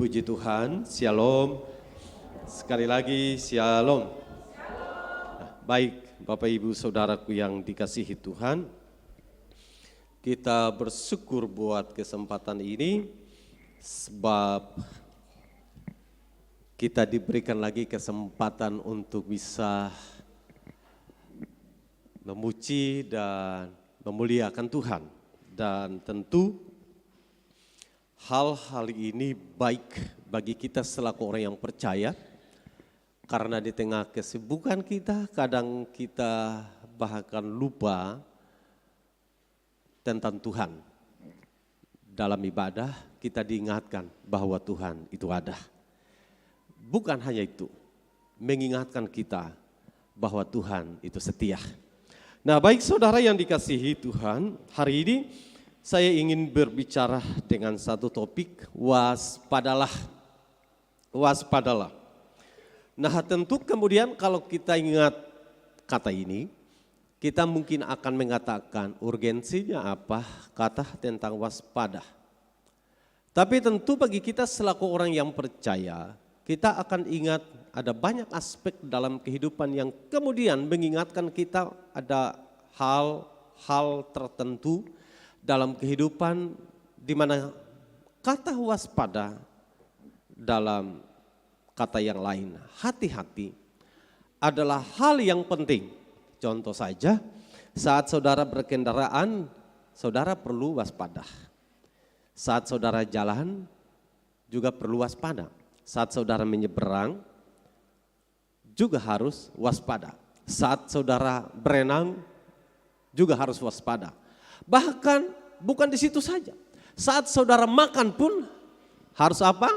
Puji Tuhan, Shalom. Sekali lagi, Shalom. Baik, Bapak Ibu Saudaraku yang dikasihi Tuhan, kita bersyukur buat kesempatan ini, sebab kita diberikan lagi kesempatan untuk bisa memuji dan memuliakan Tuhan. Dan tentu hal-hal ini baik bagi kita selaku orang yang percaya, karena di tengah kesibukan kita kadang kita bahkan lupa tentang Tuhan. Dalam ibadah kita diingatkan bahwa Tuhan itu ada. Bukan hanya itu, mengingatkan kita bahwa Tuhan itu setia. Nah, baik saudara yang dikasihi Tuhan, hari ini saya ingin berbicara dengan satu topik, waspadalah. Waspadalah. Nah, tentu kemudian kalau kita ingat kata ini, kita mungkin akan mengatakan urgensinya apa kata tentang waspada. Tapi tentu bagi kita selaku orang yang percaya, kita akan ingat ada banyak aspek dalam kehidupan yang kemudian mengingatkan kita ada hal-hal tertentu dalam kehidupan di mana kata waspada dalam kata yang lain, hati-hati adalah hal yang penting. Contoh saja, saat saudara berkendaraan, saudara perlu waspada. Saat saudara jalan, juga perlu waspada. Saat saudara menyeberang, juga harus waspada. Saat saudara berenang, juga harus waspada. Bahkan bukan di situ saja. Saat saudara makan pun harus apa?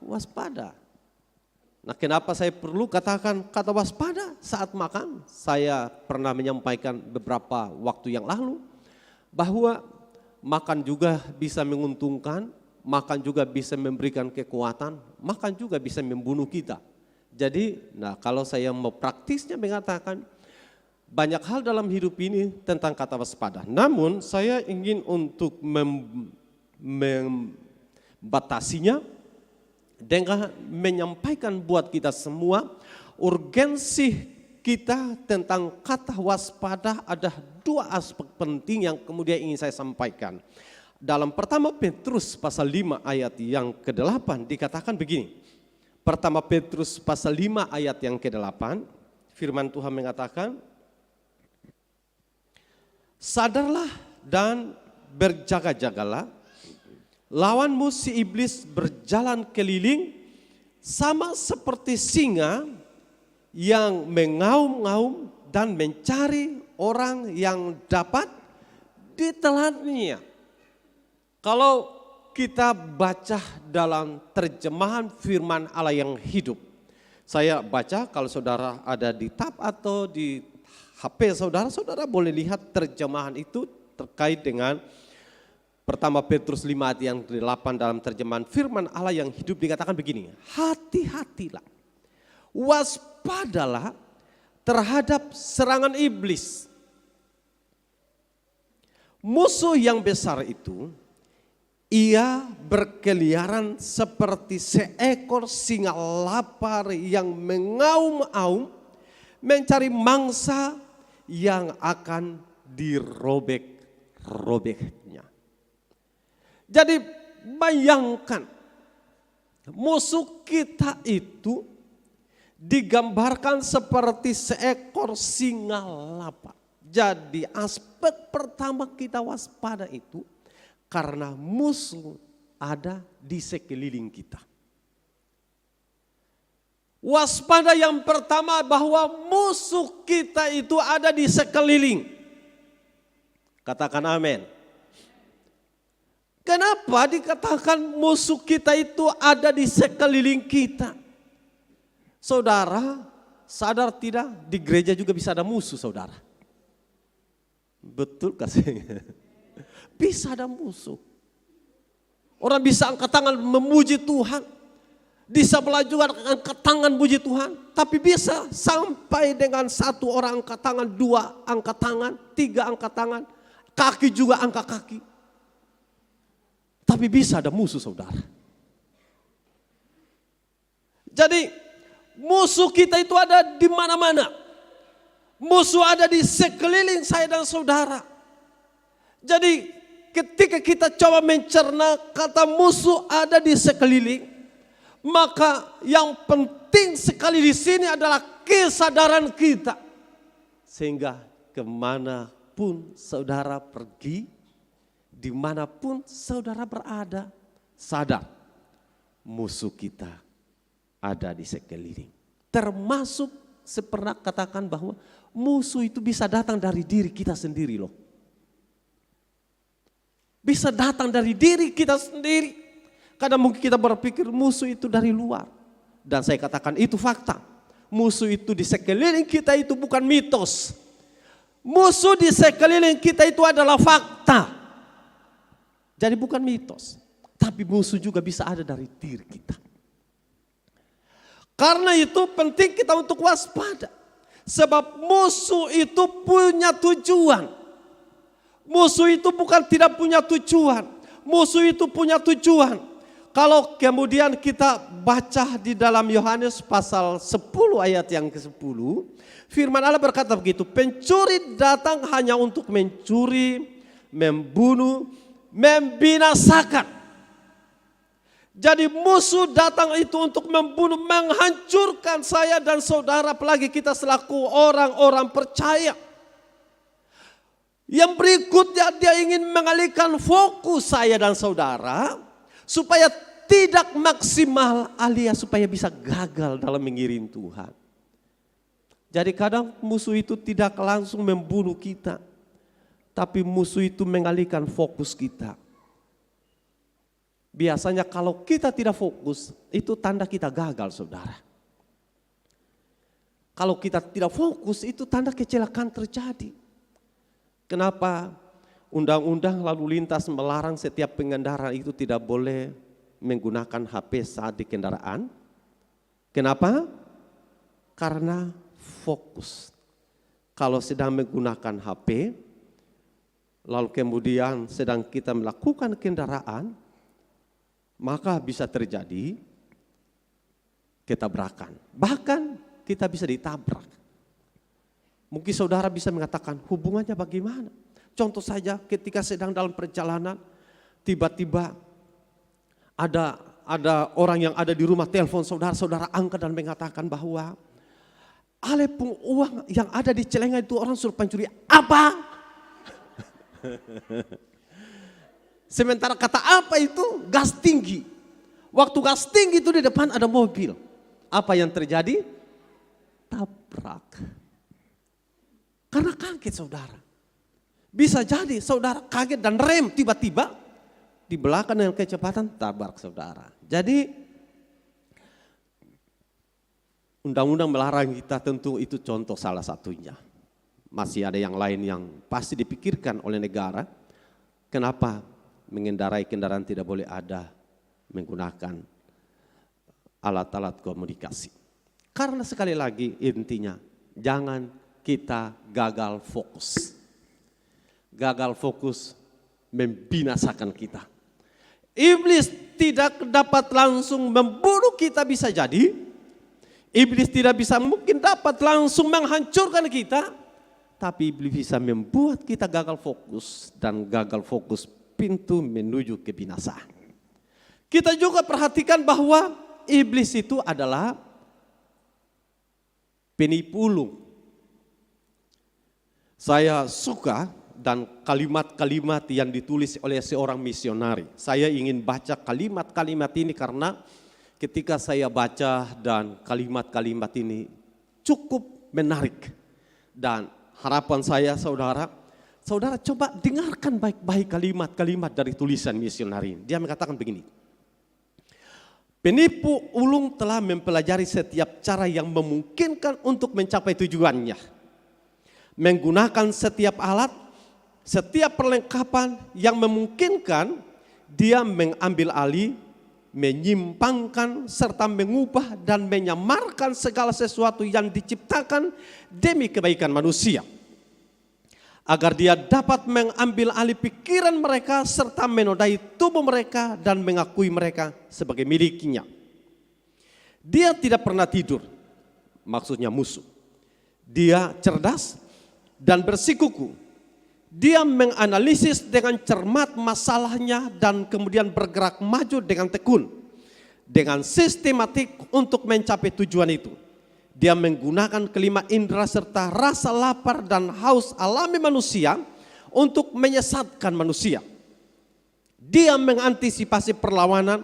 Waspada. Nah, kenapa saya perlu katakan kata waspada saat makan? Saya pernah menyampaikan beberapa waktu yang lalu bahwa makan juga bisa menguntungkan, makan juga bisa memberikan kekuatan, makan juga bisa membunuh kita. Jadi, nah kalau saya mau praktisnya mengatakan banyak hal dalam hidup ini tentang kata waspada. Namun saya ingin untuk membatasinya dengan menyampaikan buat kita semua urgensi kita tentang kata waspada. Ada dua aspek penting yang kemudian ingin saya sampaikan. Dalam pertama Petrus pasal 5 ayat yang ke-8 dikatakan begini. Pertama Petrus pasal 5 ayat yang ke-8, firman Tuhan mengatakan, sadarlah dan berjaga-jagalah, lawanmu si iblis berjalan keliling sama seperti singa yang mengaum-ngaum dan mencari orang yang dapat ditelannya. Kalau kita baca dalam terjemahan firman Allah yang hidup, saya baca kalau saudara ada di tab atau di HP saudara, saudara boleh lihat terjemahan itu terkait dengan pertama Petrus 5 ayat yang ke-8 dalam terjemahan firman Allah yang hidup dikatakan begini, hati-hatilah, waspadalah terhadap serangan iblis. Musuh yang besar itu, ia berkeliaran seperti seekor singa lapar yang mengaum-aum, mencari mangsa yang akan dirobek-robeknya. Jadi bayangkan, musuh kita itu digambarkan seperti seekor singa lapar. Jadi aspek pertama kita waspada itu karena musuh ada di sekeliling kita. Waspada yang pertama bahwa musuh kita itu ada di sekeliling. Katakan amin. Kenapa dikatakan musuh kita itu ada di sekeliling kita? Saudara, sadar tidak di gereja juga bisa ada musuh saudara? Betul kasih. Bisa ada musuh. Orang bisa angkat tangan memuji Tuhan. Di sebelah juga angkat tangan puji Tuhan. Tapi bisa sampai dengan satu orang angkat tangan, dua angkat tangan, tiga angkat tangan. Kaki juga angkat kaki. Tapi bisa ada musuh saudara. Jadi musuh kita itu ada di mana-mana. Musuh ada di sekeliling saya dan saudara. Jadi ketika kita coba mencerna kata musuh ada di sekeliling, maka yang penting sekali di sini adalah kesadaran kita. Sehingga kemanapun saudara pergi, dimanapun saudara berada, sadar musuh kita ada di sekeliling. Termasuk saya pernah katakan bahwa musuh itu bisa datang dari diri kita sendiri loh. Bisa datang dari diri kita sendiri. Kadang mungkin kita berpikir musuh itu dari luar. Dan saya katakan itu fakta. Musuh itu di sekeliling kita itu bukan mitos. Musuh di sekeliling kita itu adalah fakta. Jadi bukan mitos. Tapi musuh juga bisa ada dari diri kita. Karena itu penting kita untuk waspada. Sebab musuh itu punya tujuan. Musuh itu bukan tidak punya tujuan. Musuh itu punya tujuan. Kalau kemudian kita baca di dalam Yohanes pasal 10 ayat yang ke-10. Firman Allah berkata begitu. Pencuri datang hanya untuk mencuri, membunuh, membinasakan. Jadi musuh datang itu untuk membunuh, menghancurkan saya dan saudara. Apalagi kita selaku orang-orang percaya. Yang berikutnya dia ingin mengalihkan fokus saya dan saudara. Supaya tidak maksimal alias supaya bisa gagal dalam mengiring Tuhan. Jadi kadang musuh itu tidak langsung membunuh kita. Tapi musuh itu mengalihkan fokus kita. Biasanya kalau kita tidak fokus itu tanda kita gagal saudara. Kalau kita tidak fokus itu tanda kecelakaan terjadi. Kenapa? Undang-undang lalu lintas melarang setiap pengendara itu tidak boleh menggunakan HP saat di kendaraan. Kenapa? Karena fokus. Kalau sedang menggunakan HP, lalu kemudian sedang kita melakukan kendaraan, maka bisa terjadi ketabrakan. Bahkan kita bisa ditabrak. Mungkin saudara bisa mengatakan hubungannya bagaimana? Contoh saja ketika sedang dalam perjalanan, tiba-tiba ada orang yang ada di rumah telepon saudara angkat dan mengatakan bahwa alepung uang yang ada di celengan itu orang suruh pencuri. Apa? Sementara kata apa itu? Gas tinggi. Waktu gas tinggi itu di depan ada mobil. Apa yang terjadi? Tabrak. Karena kaget saudara. Bisa jadi saudara kaget dan rem tiba-tiba di belakang dengan kecepatan tabrak saudara. Jadi undang-undang melarang kita tentu itu contoh salah satunya. Masih ada yang lain yang pasti dipikirkan oleh negara. Kenapa mengendarai kendaraan tidak boleh ada menggunakan alat-alat komunikasi. Karena sekali lagi intinya jangan kita gagal fokus. Gagal fokus membinasakan kita. Iblis tidak dapat langsung membunuh kita bisa jadi. Iblis tidak bisa mungkin dapat langsung menghancurkan kita. Tapi iblis bisa membuat kita gagal fokus. Dan gagal fokus pintu menuju kebinasaan. Kita juga perhatikan bahwa iblis itu adalah penipu ulung. Saya suka dan kalimat-kalimat yang ditulis oleh seorang misionari. Saya ingin baca kalimat-kalimat ini karena ketika saya baca dan kalimat-kalimat ini cukup menarik. Dan harapan saya saudara coba dengarkan baik-baik kalimat-kalimat dari tulisan misionari. Dia mengatakan begini. Penipu ulung telah mempelajari setiap cara yang memungkinkan untuk mencapai tujuannya. Menggunakan setiap alat, setiap perlengkapan yang memungkinkan dia mengambil alih, menyimpangkan serta mengubah dan menyamarkan segala sesuatu yang diciptakan demi kebaikan manusia. Agar dia dapat mengambil alih pikiran mereka serta menodai tubuh mereka dan mengakui mereka sebagai miliknya. Dia tidak pernah tidur, maksudnya musuh. Dia cerdas dan bersikuku. Dia menganalisis dengan cermat masalahnya dan kemudian bergerak maju dengan tekun, dengan sistematik untuk mencapai tujuan itu. Dia menggunakan kelima indera serta rasa lapar dan haus alami manusia untuk menyesatkan manusia. Dia mengantisipasi perlawanan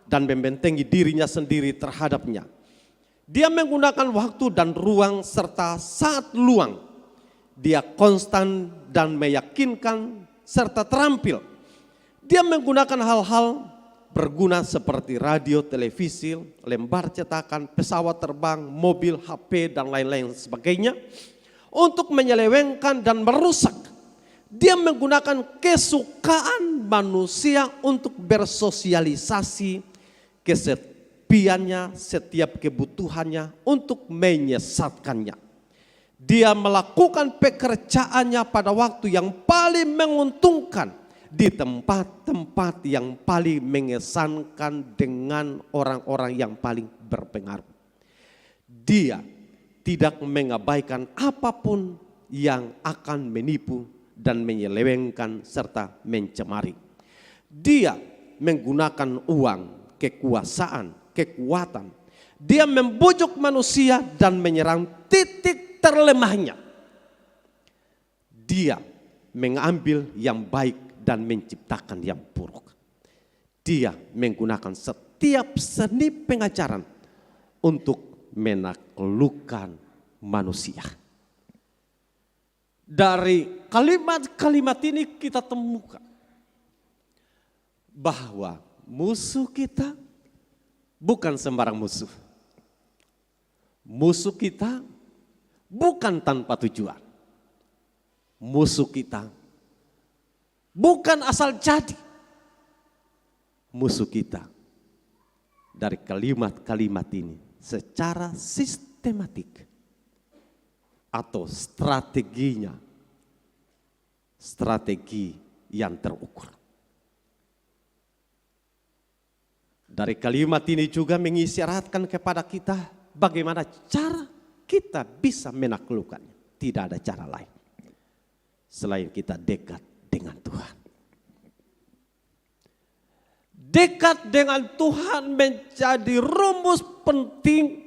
dan membentengi dirinya sendiri terhadapnya. Dia menggunakan waktu dan ruang serta saat luang. Dia konstan dan meyakinkan serta terampil. Dia menggunakan hal-hal berguna seperti radio, televisi, lembar cetakan, pesawat terbang, mobil, HP, dan lain-lain sebagainya untuk menyelewengkan dan merusak. Dia menggunakan kesukaan manusia untuk bersosialisasi, kesepiannya, setiap kebutuhannya untuk menyesatkannya. Dia melakukan pekerjaannya pada waktu yang paling menguntungkan di tempat-tempat yang paling mengesankan dengan orang-orang yang paling berpengaruh. Dia tidak mengabaikan apapun yang akan menipu dan menyelewengkan serta mencemari. Dia menggunakan uang, kekuasaan, kekuatan. Dia membujuk manusia dan menyerang titik terlemahnya. Dia mengambil yang baik dan menciptakan yang buruk. Dia menggunakan setiap seni pengajaran untuk menaklukkan manusia. Dari kalimat-kalimat ini kita temukan bahwa musuh kita bukan sembarang musuh. Musuh kita bukan tanpa tujuan. Musuh kita bukan asal jadi. Musuh kita dari kalimat-kalimat ini secara sistematik atau strateginya, strategi yang terukur. Dari kalimat ini juga mengisyaratkan kepada kita bagaimana cara kita bisa menaklukkannya. Tidak ada cara lain selain kita dekat dengan Tuhan. Dekat dengan Tuhan menjadi rumus penting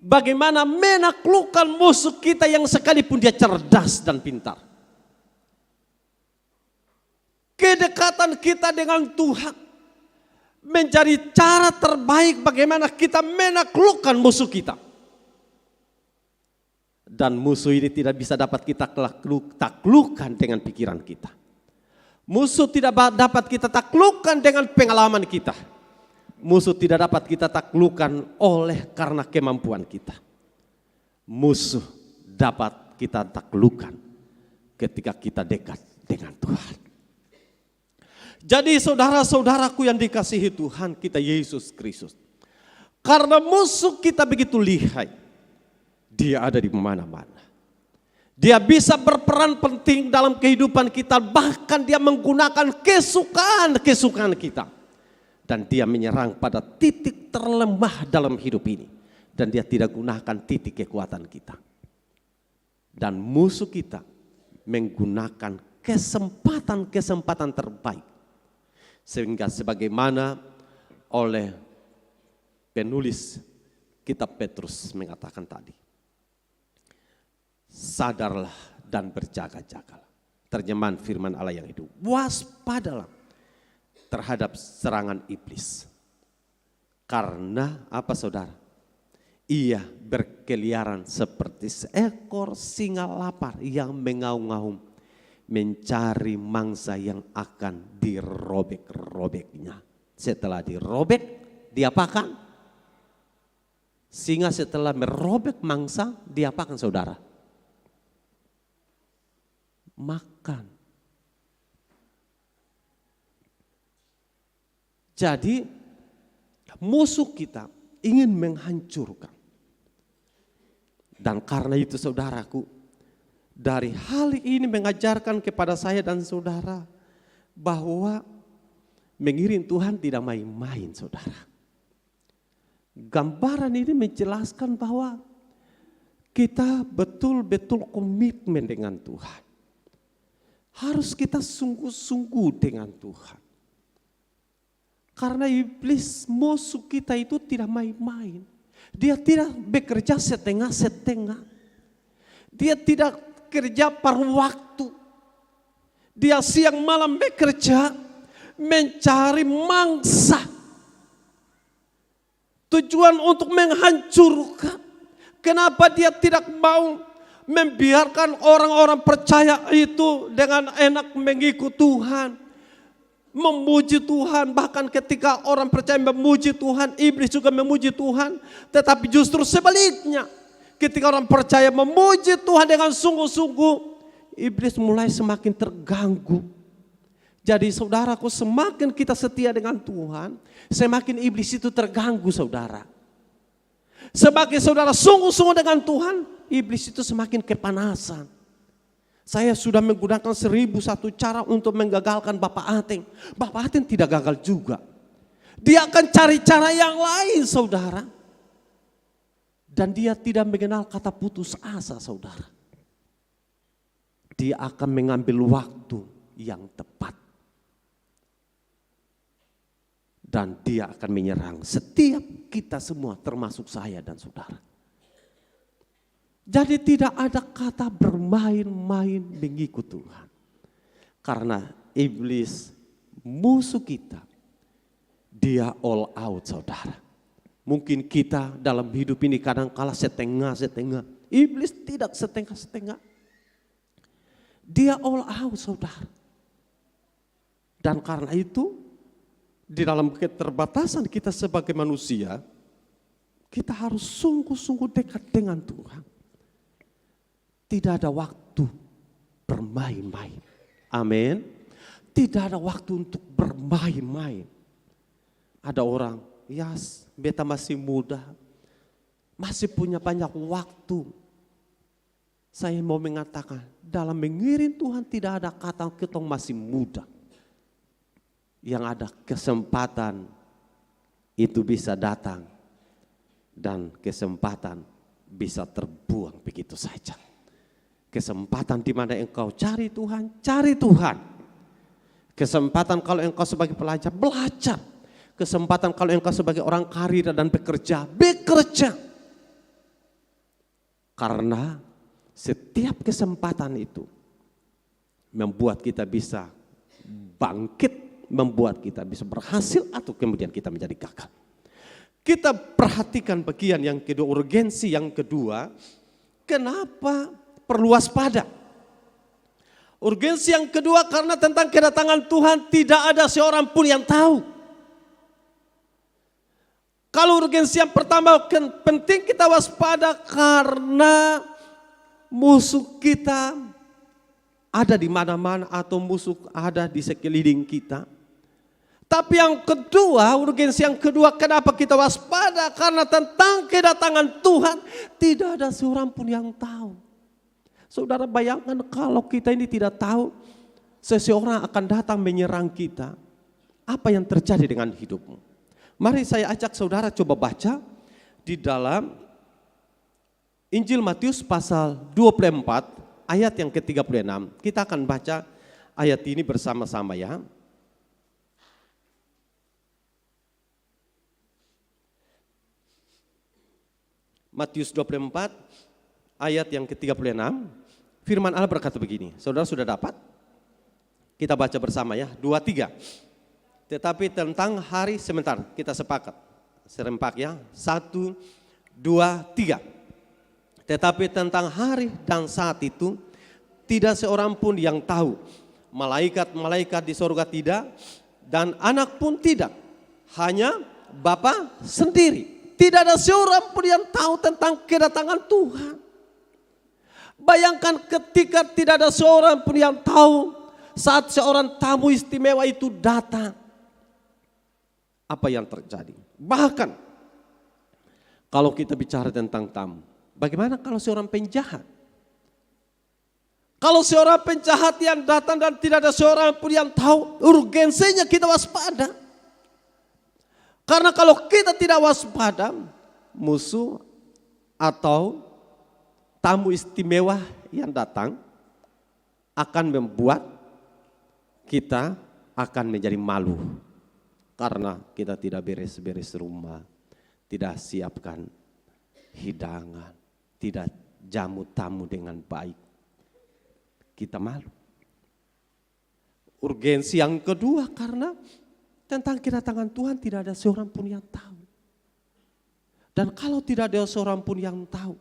bagaimana menaklukkan musuh kita yang sekalipun dia cerdas dan pintar. Kedekatan kita dengan Tuhan menjadi cara terbaik bagaimana kita menaklukkan musuh kita. Dan musuh ini tidak bisa dapat kita taklukkan dengan pikiran kita. Musuh tidak dapat kita taklukkan dengan pengalaman kita. Musuh tidak dapat kita taklukkan oleh karena kemampuan kita. Musuh dapat kita taklukkan ketika kita dekat dengan Tuhan. Jadi saudara-saudaraku yang dikasihi Tuhan kita Yesus Kristus. Karena musuh kita begitu lihai. Dia ada di mana-mana. Dia bisa berperan penting dalam kehidupan kita. Bahkan dia menggunakan kesukaan kita. Dan dia menyerang pada titik terlemah dalam hidup ini. Dan dia tidak gunakan titik kekuatan kita. Dan musuh kita menggunakan kesempatan-kesempatan terbaik. Sehingga sebagaimana oleh penulis kitab Petrus mengatakan tadi. Sadarlah dan berjaga-jagalah. Terjemahan firman Allah yang itu. Waspadalah terhadap serangan iblis. Karena apa saudara? Ia berkeliaran seperti seekor singa lapar yang mengaum-ngaum. Mencari mangsa yang akan dirobek-robeknya. Setelah dirobek, diapakan? Singa setelah merobek mangsa, diapakan saudara? Makan. Jadi musuh kita ingin menghancurkan. Dan karena itu saudaraku, dari hal ini mengajarkan kepada saya dan saudara bahwa mengiring Tuhan tidak main-main saudara. Gambaran ini menjelaskan bahwa kita betul-betul komitmen dengan Tuhan. Harus kita sungguh-sungguh dengan Tuhan. Karena iblis musuh kita itu tidak main-main. Dia tidak bekerja setengah-setengah. Dia tidak kerja paruh waktu. Dia siang malam bekerja mencari mangsa. Tujuan untuk menghancurkan. Kenapa dia tidak mau membiarkan orang-orang percaya itu dengan enak mengikut Tuhan? Memuji Tuhan, bahkan ketika orang percaya memuji Tuhan, iblis juga memuji Tuhan. Tetapi justru sebaliknya, ketika orang percaya memuji Tuhan dengan sungguh-sungguh, iblis mulai semakin terganggu. Jadi saudaraku, semakin kita setia dengan Tuhan, semakin iblis itu terganggu saudara. Semakin saudara sungguh-sungguh dengan Tuhan, iblis itu semakin kepanasan. Saya sudah menggunakan 1001 cara untuk menggagalkan Bapak Ateng. Bapak Ateng tidak gagal juga. Dia akan cari cara yang lain saudara. Dan dia tidak mengenal kata putus asa saudara. Dia akan mengambil waktu yang tepat. Dan dia akan menyerang setiap kita semua termasuk saya dan saudara. Jadi tidak ada kata bermain-main mengikut Tuhan. Karena iblis musuh kita, dia all out saudara. Mungkin kita dalam hidup ini kadang-kala setengah-setengah. Iblis tidak setengah-setengah. Dia all out saudara. Dan karena itu di dalam keterbatasan kita sebagai manusia, kita harus sungguh-sungguh dekat dengan Tuhan. Tidak ada waktu bermain-main. Amin. Tidak ada waktu untuk bermain-main. Ada orang, ya beta masih muda, masih punya banyak waktu. Saya mau mengatakan, dalam mengiring Tuhan tidak ada kata kita masih muda. Yang ada kesempatan itu bisa datang dan kesempatan bisa terbuang begitu saja. Kesempatan di mana engkau cari Tuhan, cari Tuhan. Kesempatan kalau engkau sebagai pelajar, belajar. Kesempatan kalau engkau sebagai orang karir dan bekerja, bekerja. Karena setiap kesempatan itu membuat kita bisa bangkit, membuat kita bisa berhasil atau kemudian kita menjadi gagal. Kita perhatikan bagian yang kedua, urgensi yang kedua, kenapa perlu waspada. Urgensi yang kedua karena tentang kedatangan Tuhan tidak ada seorang pun yang tahu. Kalau urgensi yang pertama penting kita waspada karena musuh kita ada di mana-mana atau musuh ada di sekeliling kita. Tapi yang kedua, urgensi yang kedua kenapa kita waspada? Karena tentang kedatangan Tuhan tidak ada seorang pun yang tahu. Saudara bayangkan kalau kita ini tidak tahu seseorang akan datang menyerang kita. Apa yang terjadi dengan hidupmu? Mari saya ajak saudara coba baca di dalam Injil Matius pasal 24 ayat yang ke-36. Kita akan baca ayat ini bersama-sama ya. Matius 24 ayat yang ke-36. Firman Allah berkata begini, saudara sudah dapat? Kita baca bersama ya, 2, 3. Tetapi tentang hari, sebentar kita sepakat, serempak ya, 1, 2, 3. Tetapi tentang hari dan saat itu, tidak seorang pun yang tahu. Malaikat-malaikat di surga tidak, dan anak pun tidak. Hanya Bapa sendiri. Tidak ada seorang pun yang tahu tentang kedatangan Tuhan. Bayangkan ketika tidak ada seorang pun yang tahu saat seorang tamu istimewa itu datang. Apa yang terjadi? Bahkan kalau kita bicara tentang tamu, bagaimana kalau seorang penjahat? Kalau seorang penjahat yang datang dan tidak ada seorang pun yang tahu, urgensinya kita waspada. Karena kalau kita tidak waspada, musuh atau tamu istimewa yang datang akan membuat kita akan menjadi malu. Karena kita tidak beres-beres rumah, tidak siapkan hidangan, tidak jamu tamu dengan baik. Kita malu. Urgensi yang kedua karena tentang kedatangan Tuhan tidak ada seorang pun yang tahu. Dan kalau tidak ada seorang pun yang tahu,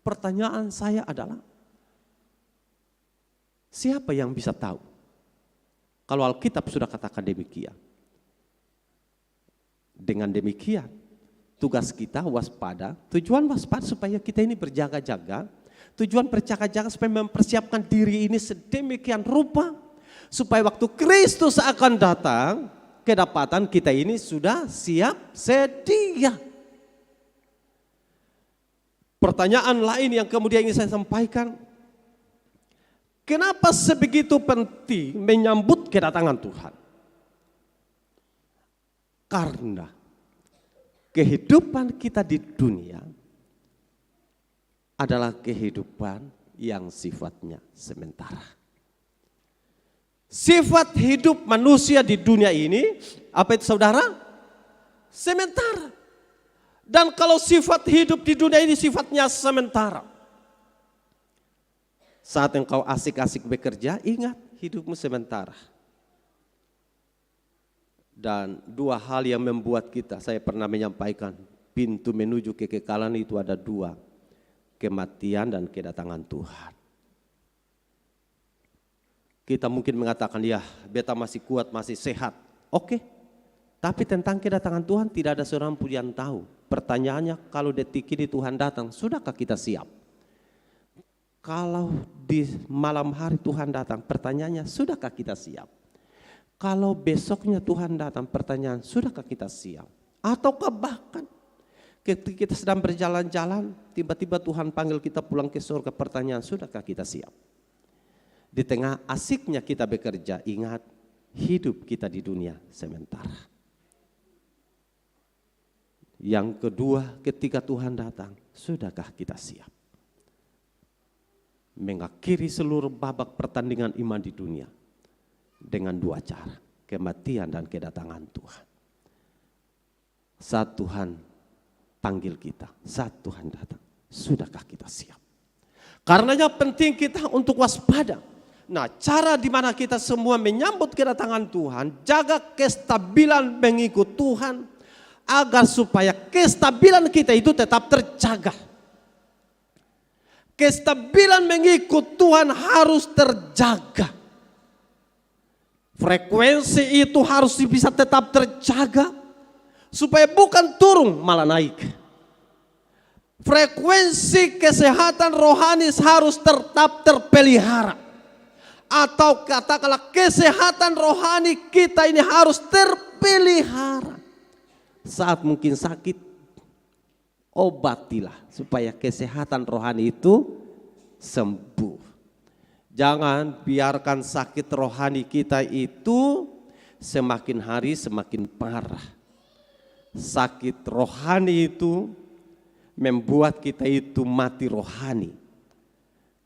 pertanyaan saya adalah, siapa yang bisa tahu? Kalau Alkitab sudah katakan demikian. Dengan demikian, tugas kita waspada, tujuan waspada supaya kita ini berjaga-jaga, tujuan berjaga-jaga supaya mempersiapkan diri ini sedemikian rupa, supaya waktu Kristus akan datang, kedapatan kita ini sudah siap sedia. Pertanyaan lain yang kemudian ingin saya sampaikan, kenapa sebegitu penting menyambut kedatangan Tuhan? Karena kehidupan kita di dunia adalah kehidupan yang sifatnya sementara. Sifat hidup manusia di dunia ini, apa itu saudara? Sementara. Dan kalau sifat hidup di dunia ini sifatnya sementara, saat engkau asik-asik bekerja, ingat hidupmu sementara. Dan dua hal yang membuat kita, saya pernah menyampaikan, pintu menuju kekekalan itu ada dua, kematian dan kedatangan Tuhan. Kita mungkin mengatakan, ya beta masih kuat, masih sehat. Oke, tapi tentang kedatangan Tuhan tidak ada seorang pun yang tahu. Pertanyaannya, kalau detik ini Tuhan datang, sudahkah kita siap? Kalau di malam hari Tuhan datang, pertanyaannya, sudahkah kita siap? Kalau besoknya Tuhan datang, pertanyaan, sudahkah kita siap? Ataukah bahkan ketika kita sedang berjalan-jalan, tiba-tiba Tuhan panggil kita pulang ke surga, pertanyaan, sudahkah kita siap? Di tengah asiknya kita bekerja, ingat hidup kita di dunia sementara. Yang kedua, ketika Tuhan datang, sudahkah kita siap? Mengakhiri seluruh babak pertandingan iman di dunia dengan dua cara, kematian dan kedatangan Tuhan. Saat Tuhan panggil kita, saat Tuhan datang, sudahkah kita siap? Karenanya penting kita untuk waspada. Nah, cara di mana kita semua menyambut kedatangan Tuhan, jaga kestabilan mengikut Tuhan, agar supaya kestabilan kita itu tetap terjaga. Kestabilan mengikut Tuhan harus terjaga. Frekuensi itu harus bisa tetap terjaga, supaya bukan turun malah naik. Frekuensi kesehatan rohani harus tetap terpelihara. Atau katakanlah kesehatan rohani kita ini harus terpelihara. Saat mungkin sakit, obatilah supaya kesehatan rohani itu sembuh. Jangan biarkan sakit rohani kita itu semakin hari semakin parah. Sakit rohani itu membuat kita itu mati rohani.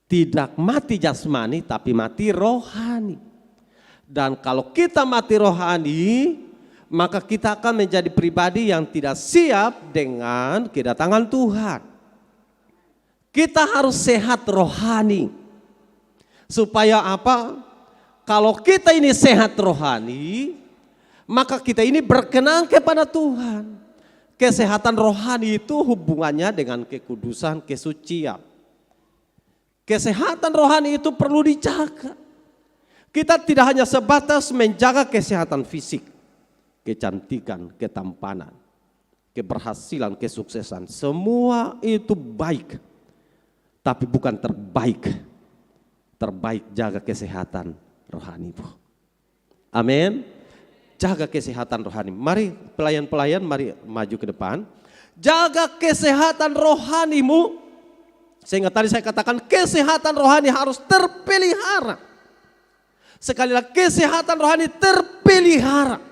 Tidak mati jasmani tapi mati rohani. Dan kalau kita mati rohani, maka kita akan menjadi pribadi yang tidak siap dengan kedatangan Tuhan. Kita harus sehat rohani. Supaya apa? Kalau kita ini sehat rohani, maka kita ini berkenan kepada Tuhan. Kesehatan rohani itu hubungannya dengan kekudusan, kesucian. Kesehatan rohani itu perlu dijaga. Kita tidak hanya sebatas menjaga kesehatan fisik, kecantikan, ketampanan, keberhasilan, kesuksesan. Semua itu baik, tapi bukan terbaik. Terbaik jaga kesehatan rohanimu. Amin. Jaga kesehatan rohani. Mari pelayan-pelayan, mari maju ke depan. Jaga kesehatan rohanimu. Sehingga tadi saya katakan kesehatan rohani harus terpelihara. Sekali lagi kesehatan rohani terpelihara.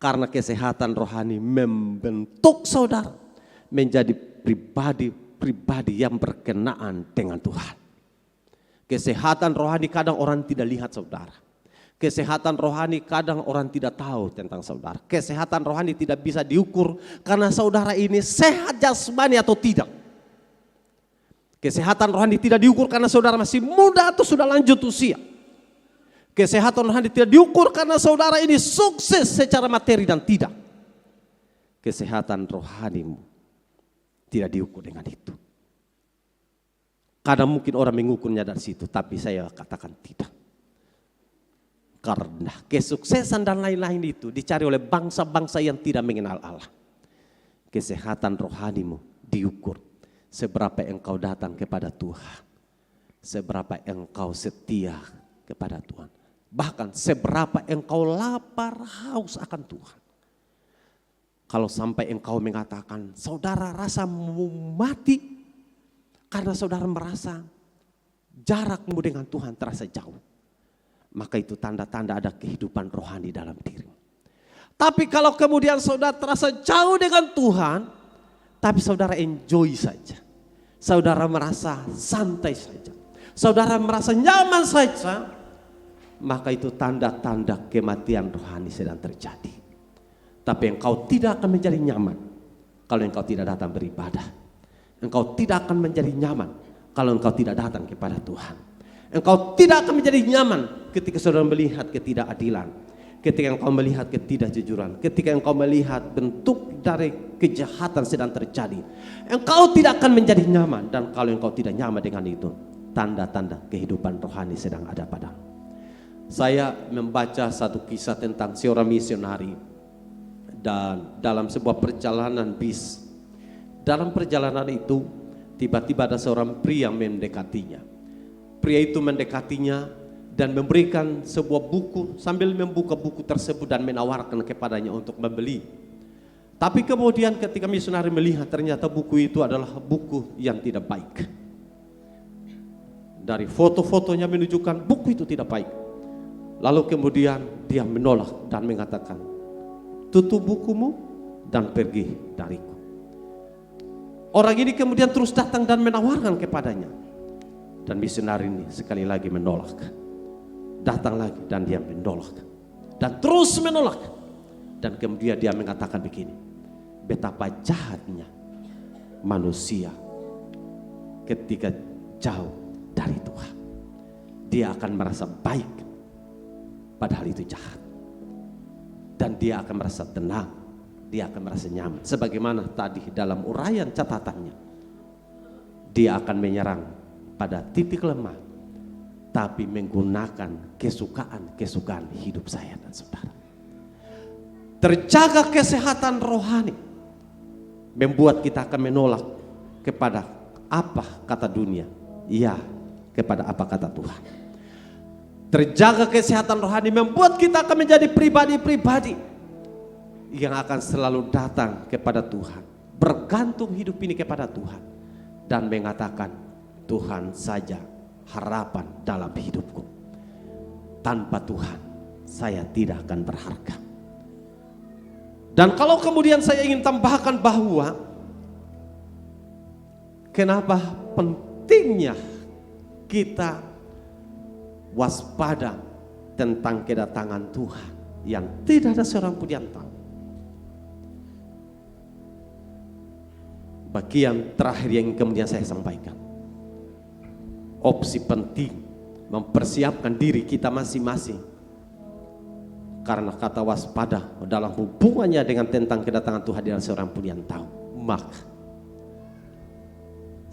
Karena kesehatan rohani membentuk saudara menjadi pribadi yang berkenaan dengan Tuhan. Kesehatan rohani kadang orang tidak lihat saudara. Kesehatan rohani kadang orang tidak tahu tentang saudara. Kesehatan rohani tidak bisa diukur karena saudara ini sehat jasmani atau tidak. Kesehatan rohani tidak diukur karena saudara masih muda atau sudah lanjut usia. Kesehatan rohani tidak diukur karena saudara ini sukses secara materi dan tidak. Kesehatan rohanimu tidak diukur dengan itu. Kadang mungkin orang mengukurnya dari situ, tapi saya katakan tidak. Karena kesuksesan dan lain-lain itu dicari oleh bangsa-bangsa yang tidak mengenal Allah. Kesehatan rohanimu diukur seberapa engkau datang kepada Tuhan. Seberapa engkau setia kepada Tuhan. Bahkan seberapa engkau lapar haus akan Tuhan. Kalau sampai engkau mengatakan saudara rasa mau mati karena saudara merasa jarakmu dengan Tuhan terasa jauh. Maka itu tanda-tanda ada kehidupan rohani dalam diri. Tapi kalau kemudian saudara terasa jauh dengan Tuhan, tapi saudara enjoy saja. Saudara merasa santai saja. Saudara merasa nyaman saja, maka itu tanda-tanda kematian rohani sedang terjadi. Tapi engkau tidak akan menjadi nyaman kalau engkau tidak datang beribadah. Engkau tidak akan menjadi nyaman kalau engkau tidak datang kepada Tuhan. Engkau tidak akan menjadi nyaman ketika saudara melihat ketidakadilan, ketika engkau melihat ketidakjujuran, ketika engkau melihat bentuk dari kejahatan sedang terjadi. Engkau tidak akan menjadi nyaman, dan kalau engkau tidak nyaman dengan itu, tanda-tanda kehidupan rohani sedang ada padamu. Saya membaca satu kisah tentang seorang misionari dan dalam sebuah perjalanan bis. Dalam perjalanan itu tiba-tiba ada seorang pria yang mendekatinya. Pria itu mendekatinya dan memberikan sebuah buku sambil membuka buku tersebut dan menawarkan kepadanya untuk membeli. Tapi kemudian ketika misionari melihat ternyata buku itu adalah buku yang tidak baik. Dari foto-fotonya menunjukkan buku itu tidak baik. Lalu kemudian dia menolak dan mengatakan, tutup bukumu dan pergi dariku. Orang ini kemudian terus datang dan menawarkan kepadanya. Dan misionari ini sekali lagi menolak. Datang lagi dan dia menolak. Dan terus menolak. Dan kemudian dia mengatakan begini, betapa jahatnya manusia ketika jauh dari Tuhan. Dia akan merasa baik, padahal itu jahat. Dan dia akan merasa tenang, dia akan merasa nyaman. Sebagaimana tadi dalam uraian catatannya, dia akan menyerang pada titik lemah, tapi menggunakan kesukaan hidup saya dan saudara. Terjaga kesehatan rohani membuat kita akan menolak kepada apa kata dunia, iya kepada apa kata Tuhan. Terjaga kesehatan rohani membuat kita akan menjadi pribadi-pribadi yang akan selalu datang kepada Tuhan, bergantung hidup ini kepada Tuhan, dan mengatakan, Tuhan saja harapan dalam hidupku. Tanpa Tuhan saya tidak akan berharga. Dan kalau kemudian saya ingin tambahkan bahwa kenapa pentingnya kita waspada tentang kedatangan Tuhan yang tidak ada seorang pun yang tahu. Bagian terakhir yang kemudian saya sampaikan, opsi penting mempersiapkan diri kita masing-masing. Karena kata waspada dalam hubungannya dengan tentang kedatangan Tuhan tidak seorang pun yang tahu. Maka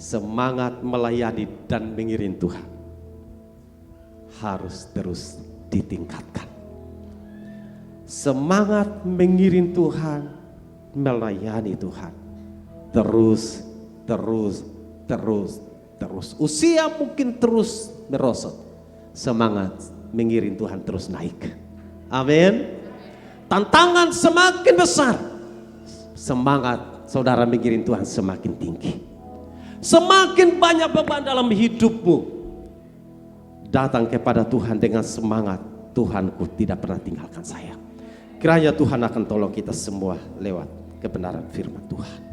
semangat melayani dan mengiring Tuhan harus terus ditingkatkan. Semangat mengiring Tuhan, melayani Tuhan terus. Usia mungkin terus merosot, semangat mengiring Tuhan terus naik. Amin. Tantangan semakin besar, semangat saudara mengiring Tuhan semakin tinggi. Semakin banyak beban dalam hidupmu, datang kepada Tuhan dengan semangat, Tuhanku tidak pernah tinggalkan saya. Kiranya Tuhan akan tolong kita semua lewat kebenaran firman Tuhan.